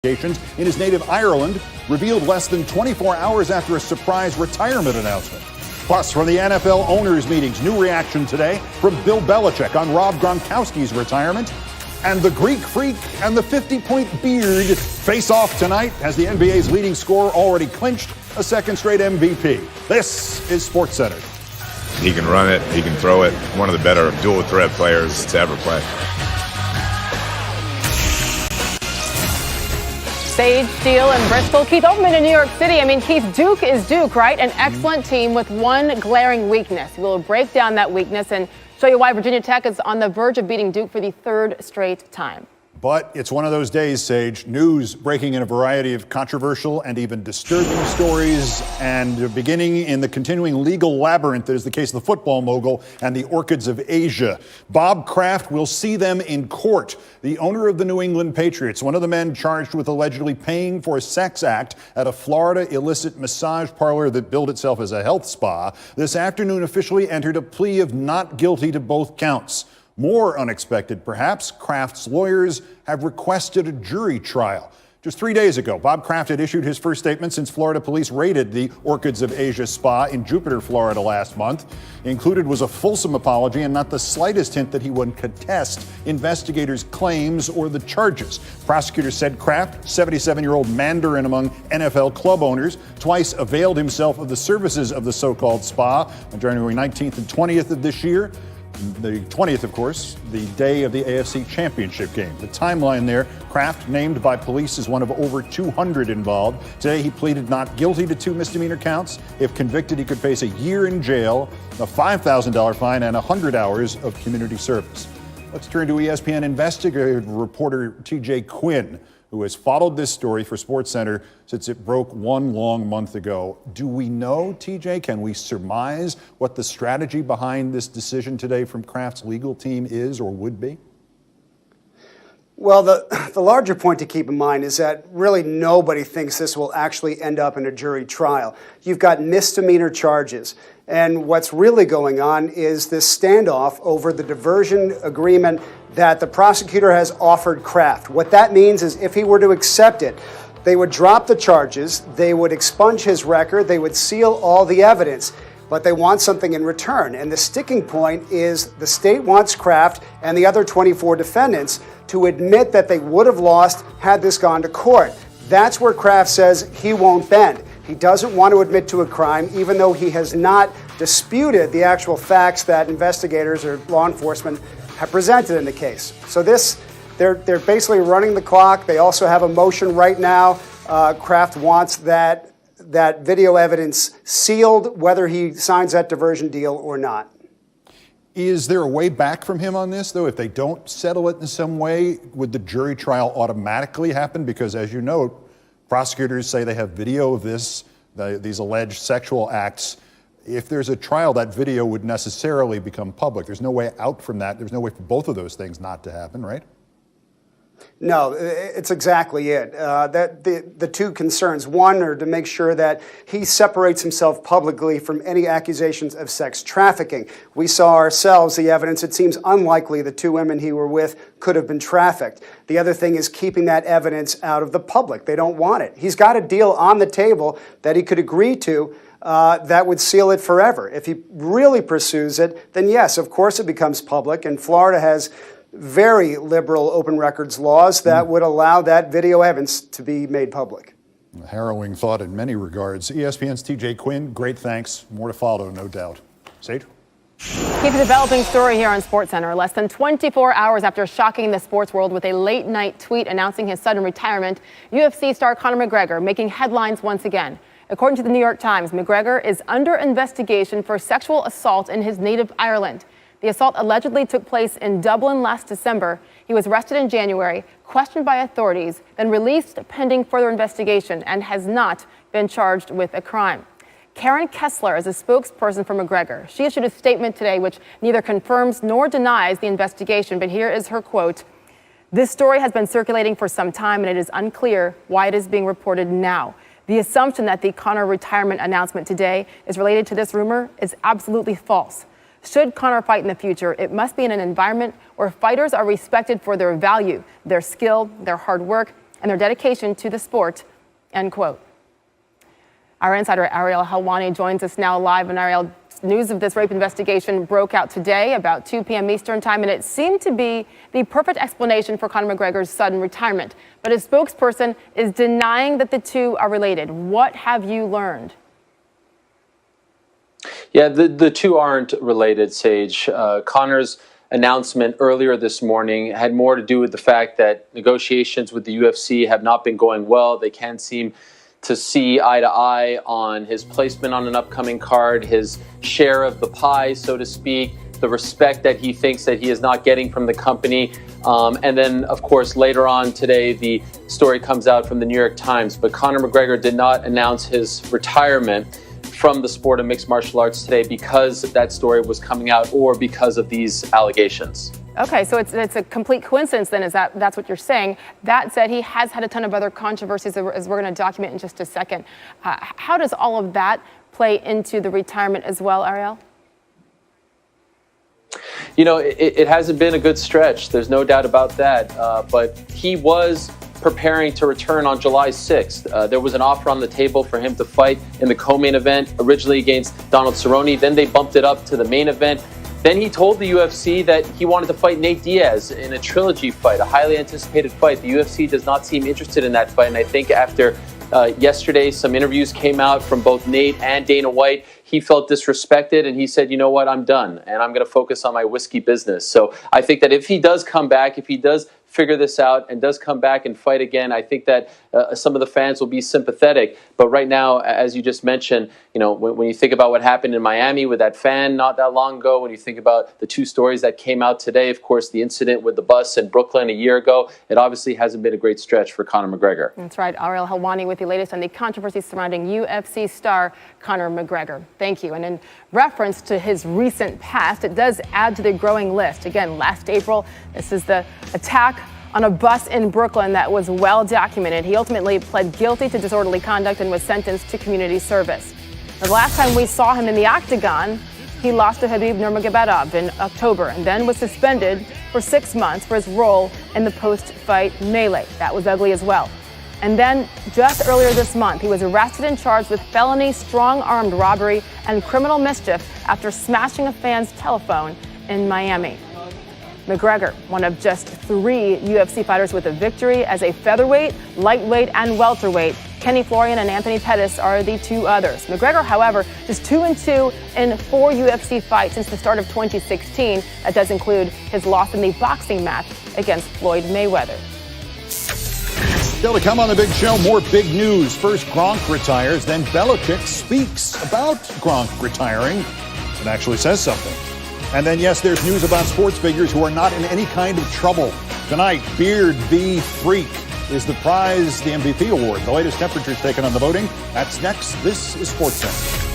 in his native Ireland, revealed less than 24 hours after a surprise retirement announcement. Plus, from the NFL owners' meetings, new reaction today from Bill Belichick on Rob Gronkowski's retirement. And the Greek freak and the 50-point beard face off tonight as the NBA's leading scorer already clinched a second straight MVP. This is SportsCenter. He can run it, he can throw it. One of the better dual threat players to ever play. Sage, Steele, and Bristol. Keith Olbermann in New York City. I mean, Keith, Duke is Duke, right? An excellent team with one glaring weakness. We'll break down that weakness and show you why Virginia Tech is on the verge of beating Duke for the third straight time. But it's one of those days, Sage. News breaking in a variety of controversial and even disturbing stories, and beginning in the continuing legal labyrinth that is the case of the football mogul and the Orchids of Asia. Bob Kraft will see them in court. The owner of the New England Patriots, one of the men charged with allegedly paying for a sex act at a Florida illicit massage parlor that billed itself as a health spa, this afternoon officially entered a plea of not guilty to both counts. More unexpected, perhaps, Kraft's lawyers have requested a jury trial. Just 3 days ago, Bob Kraft had issued his first statement since Florida police raided the Orchids of Asia spa in Jupiter, Florida last month. Included was a fulsome apology and not the slightest hint that he would contest investigators' claims or the charges. Prosecutors said Kraft, 77-year-old Mandarin among NFL club owners, twice availed himself of the services of the so-called spa on January 19th and 20th of this year. The 20th, of course, the day of the AFC Championship game. The timeline there, Kraft named by police as one of over 200 involved. Today, he pleaded not guilty to 2 misdemeanor counts. If convicted, he could face a year in jail, a $5,000 fine, and 100 hours of community service. Let's turn to ESPN investigative reporter TJ Quinn, who has followed this story for SportsCenter since it broke one long month ago. Do we know, TJ, can we surmise what the strategy behind this decision today from Kraft's legal team is or would be? Well, the larger point to keep in mind is that really nobody thinks this will actually end up in a jury trial. You've got misdemeanor charges. And what's really going on is this standoff over the diversion agreement that the prosecutor has offered Kraft. What that means is if he were to accept it, they would drop the charges, they would expunge his record, they would seal all the evidence, but they want something in return. And the sticking point is the state wants Kraft and the other 24 defendants to admit that they would have lost had this gone to court. That's where Kraft says he won't bend. He doesn't want to admit to a crime, even though he has not disputed the actual facts that investigators or law enforcement have presented in the case. So they're basically running the clock. They also have a motion right now. Kraft wants that video evidence sealed, whether he signs that diversion deal or not. Is there a way back from him on this, though? If they don't settle it in some way, would the jury trial automatically happen? Because, as you note, prosecutors say they have video of these alleged sexual acts. If there's a trial, that video would necessarily become public. There's no way out from that. There's no way for both of those things not to happen, right? No, it's exactly it. That the two concerns. One are to make sure that he separates himself publicly from any accusations of sex trafficking. We saw ourselves the evidence. It seems unlikely the 2 women he were with could have been trafficked. The other thing is keeping that evidence out of the public. They don't want it. He's got a deal on the table that he could agree to that would seal it forever. If he really pursues it, then yes, of course it becomes public. And Florida has very liberal open records laws that would allow that video evidence to be made public. A harrowing thought in many regards. ESPN's TJ Quinn, great thanks. More to follow, no doubt. Sage? Keep a developing story here on SportsCenter. Less than 24 hours after shocking the sports world with a late-night tweet announcing his sudden retirement, UFC star Conor McGregor making headlines once again. According to the New York Times, McGregor is under investigation for sexual assault in his native Ireland. The assault allegedly took place in Dublin last December. He was arrested in January, questioned by authorities, then released pending further investigation and has not been charged with a crime. Karen Kessler is a spokesperson for McGregor. She issued a statement today which neither confirms nor denies the investigation, but here is her quote. "This story has been circulating for some time and it is unclear why it is being reported now. The assumption that the Conor retirement announcement today is related to this rumor is absolutely false. Should Conor fight in the future, it must be in an environment where fighters are respected for their value, their skill, their hard work, and their dedication to the sport, end quote. Our insider Ariel Helwani joins us now live. And Ariel, news of this rape investigation broke out today about 2 p.m. Eastern time, and it seemed to be the perfect explanation for Conor McGregor's sudden retirement. But his spokesperson is denying that the two are related. What have you learned? Yeah, the two aren't related, Sage. Conor's announcement earlier this morning had more to do with the fact that negotiations with the UFC have not been going well. They can't seem to see eye to eye on his placement on an upcoming card, his share of the pie, so to speak, the respect that he thinks that he is not getting from the company. And then, of course, later on today, the story comes out from the New York Times. But Conor McGregor did not announce his retirement from the sport of mixed martial arts today because that story was coming out or because of these allegations. Okay, so it's a complete coincidence then, that's what you're saying. That said, he has had a ton of other controversies as we're going to document in just a second. How does all of that play into the retirement as well, Ariel? You know, it hasn't been a good stretch. There's no doubt about that. But he was preparing to return on July 6th. There was an offer on the table for him to fight in the co-main event, originally against Donald Cerrone. Then they bumped it up to the main event. Then he told the UFC that he wanted to fight Nate Diaz in a trilogy fight, a highly anticipated fight. The UFC does not seem interested in that fight. And I think after yesterday, some interviews came out from both Nate and Dana White. He felt disrespected and he said, you know what, I'm done and I'm going to focus on my whiskey business. So I think that if he does come back, if he does figure this out and does come back and fight again, I think that some of the fans will be sympathetic. But right now, as you just mentioned, you know, when you think about what happened in Miami with that fan not that long ago, when you think about the two stories that came out today, of course, the incident with the bus in Brooklyn a year ago, it obviously hasn't been a great stretch for Conor McGregor. That's right. Ariel Helwani with the latest on the controversy surrounding UFC star Conor McGregor. Thank you. And in reference to his recent past, it does add to the growing list. Again, last April, this is the attack on a bus in Brooklyn that was well documented. He ultimately pled guilty to disorderly conduct and was sentenced to community service. The last time we saw him in the octagon, he lost to Khabib Nurmagomedov in October and then was suspended for 6 months for his role in the post-fight melee. That was ugly as well. And then just earlier this month, he was arrested and charged with felony strong-armed robbery and criminal mischief after smashing a fan's telephone in Miami. McGregor, one of just 3 UFC fighters with a victory as a featherweight, lightweight, and welterweight. Kenny Florian and Anthony Pettis are the 2 others. McGregor, however, just 2-2 in 4 UFC fights since the start of 2016. That does include his loss in the boxing match against Floyd Mayweather. Still to come on the big show, more big news. First, Gronk retires, then Belichick speaks about Gronk retiring and actually says something. And then, yes, there's news about sports figures who are not in any kind of trouble. Tonight, Beard the Freak is the prize, the MVP award. The latest temperatures taken on the voting. That's next. This is SportsCenter.